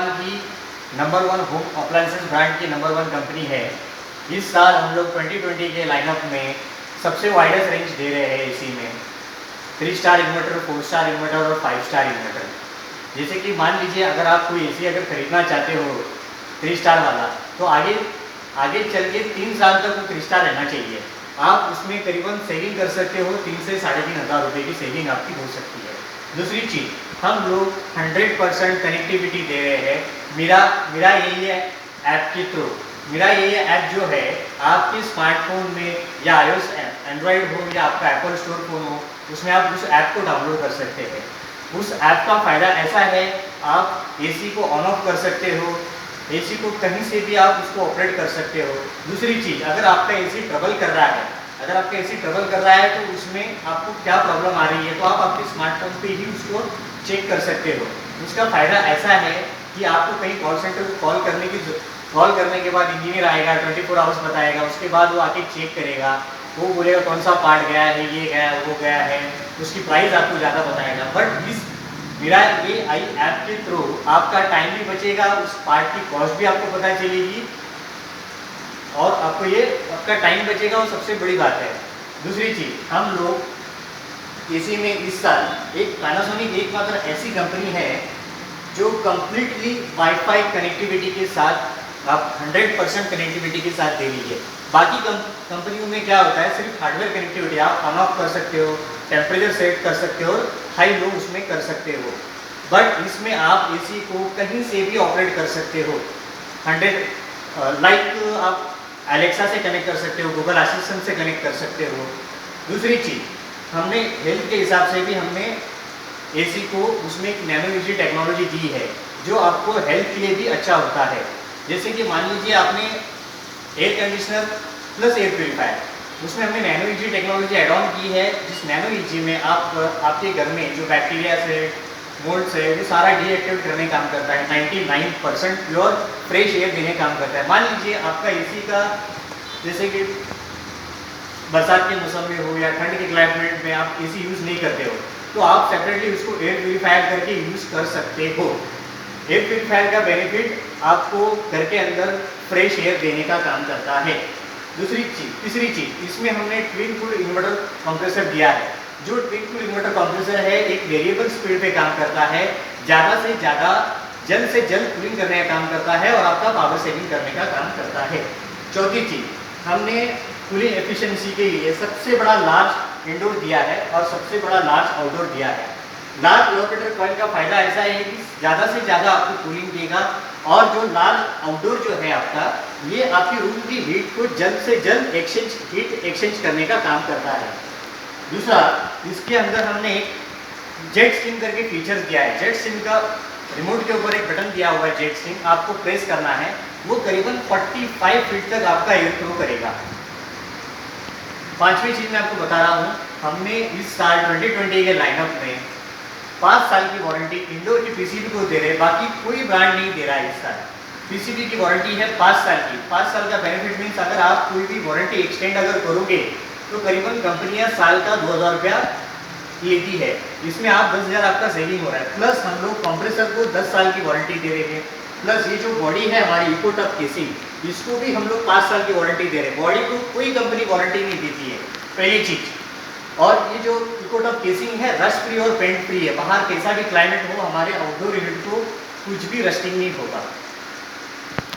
Japan की number 1 home appliances brand की number 1 company है। इस साल हम लोग 2020 के लाइनअप में सबसे वाइडेस्ट रेंज दे रहे हैं एसी में। 3 स्टार इन्वर्टर, 4 स्टार इन्वर्टर और 5 स्टार इन्वर्टर। जैसे कि मान लीजिए अगर आप कोई एसी अगर खरीदना चाहते हो 3 स्टार वाला, तो आगे चल के 3 साल तक वो 3 स्टार रहना चाहिए। आप उसमें करीबन सेविंग कर सकते हो, 3 से 3,500 रुपये की सेविंग आपकी हो सकती है। दूसरी चीज़, हम लोग 100% कनेक्टिविटी दे रहे हैं। मेरा यही है ऐप के थ्रू। मेरा ये ऐप जो है आपके स्मार्टफोन में या iOS एंड्रॉयड हो या आपका एप्पल स्टोर फोन हो, उसमें आप उस ऐप को डाउनलोड कर सकते हैं। उस ऐप का फ़ायदा ऐसा है, आप एसी को ऑन ऑफ कर सकते हो, एसी को कहीं से भी आप उसको ऑपरेट कर सकते हो। दूसरी चीज़, अगर आपका एसी ट्रबल कर रहा है, तो उसमें आपको क्या प्रॉब्लम आ रही है, तो आप आपके स्मार्टफोन पे ही उसको चेक कर सकते हो। उसका फ़ायदा ऐसा है कि आपको कहीं कॉल सेंटर को कॉल करने के बाद इंजीनियर आएगा, 24 आवर्स बताएगा, उसके बाद वो आके चेक करेगा, वो बोलेगा कौन सा पार्ट गया है, ये गया है, वो गया है, उसकी प्राइस आपको ज़्यादा बताएगा। बट इस मेरा ये आई ऐप के थ्रू आपका टाइम भी बचेगा, उस पार्ट की कॉस्ट भी आपको पता चलेगी और आपको ये आपका टाइम बचेगा, और सबसे बड़ी बात है। दूसरी चीज़, हम लोग एसी में इस साल एक पैनासोनिक एकमात्र ऐसी कंपनी है जो कम्प्लीटली वाईफाई कनेक्टिविटी के साथ आप 100% कनेक्टिविटी के साथ दे लीजिए। बाकी कंपनियों में क्या होता है, सिर्फ हार्डवेयर कनेक्टिविटी, आप ऑन ऑफ कर सकते हो, टेम्परेचर सेट कर सकते हो, हाई लो उसमें कर सकते हो। बट इसमें आप एसी को कहीं से भी ऑपरेट कर सकते हो। 100 लाइक आप एलेक्सा से कनेक्ट कर सकते हो, गूगल असिस्टेंट से कनेक्ट कर सकते हो। दूसरी चीज़, हमने हेल्थ के हिसाब से भी हमने एसी को उसमें एक नैनो यूजी टेक्नोलॉजी दी है जो आपको हेल्थ के लिए भी अच्छा होता है। जैसे कि मान लीजिए आपने air conditioner plus air purifier, उसमें हमने nano UG technology add on की है। जिस नैनो यूजी में आपके घर में जो बैक्टीरिया से मोल्ड है वो सारा डीएक्टिवेट करने काम करता है। 99% प्योर फ्रेश एयर देने काम करता है। मान लीजिए आपका एसी का जैसे कि बरसात के मौसम में हो या ठंड के क्लाइमेट में आप एसी यूज़ नहीं करते हो, तो आप सेपरेटली उसको एयर प्यूरीफायर करके यूज़ कर सकते हो। एयर प्यूरीफायर का बेनिफिट आपको घर के अंदर फ्रेश एयर देने का काम करता है। तीसरी चीज़, इसमें हमने ट्विन कूल इन्वर्टर कंप्रेसर दिया है। जो ट्विन कूल इन्वर्टर कंप्रेसर है एक वेरिएबल स्पीड पे काम करता है, ज़्यादा से ज़्यादा जल्द से जल्द कूलिंग करने का काम करता है और आपका पावर सेविंग करने का काम करता है। चौथी चीज़, हमने कूलिंग एफिशिएंसी के लिए सबसे बड़ा लार्ज इंडोर दिया है और सबसे बड़ा लार्ज आउटडोर दिया है। लार्ज लोकेटर कॉइल का फायदा ऐसा है कि ज़्यादा से ज़्यादा आपको कूलिंग देगा, और जो लार्ज आउटडोर जो है आपका, ये आपकी रूम की हीट को जल्द से जल्द हीट एक्सचेंज करने का काम करता है। दूसरा, इसके अंदर हमने एक जेट स्ट्रीम करके फीचर्स दिया है। जेट स्ट्रीम का रिमोट के ऊपर एक बटन दिया हुआ है, जेट स्ट्रीम आपको प्रेस करना है, वो करीबन 45 फीट तक आपका एयर फ्लो करेगा। पांचवी चीज़ मैं आपको बता रहा हूँ, हमने इस साल 2020 के लाइनअप में 5 साल की वारंटी इंडोर की पीसीबी को दे रहे, बाकी कोई ब्रांड नहीं दे रहा है इस साल। पीसीबी की वारंटी है 5 साल की। 5 साल का बेनिफिट मीन्स अगर आप कोई भी वारंटी एक्सटेंड अगर करोगे तो करीबन कंपनियां साल का 2,000 रुपया लेती है। इसमें आप 10,000 आपका सेविंग हो रहा है। प्लस हम लोग कंप्रेसर को 10 साल की वारंटी दे रहे हैं। प्लस ये जो बॉडी है हमारी इकोटफ केसिंग, इसको भी हम लोग 5 साल की वारंटी दे रहे हैं। बॉडी को कोई कंपनी वारंटी नहीं देती है, पहली चीज़। और ये जो इकोटफ केसिंग है रस्ट फ्री और पेंट फ्री है। बाहर कैसा भी क्लाइमेट हो, हमारे आउटडोर यूनिट को कुछ भी रस्टिंग नहीं होगा।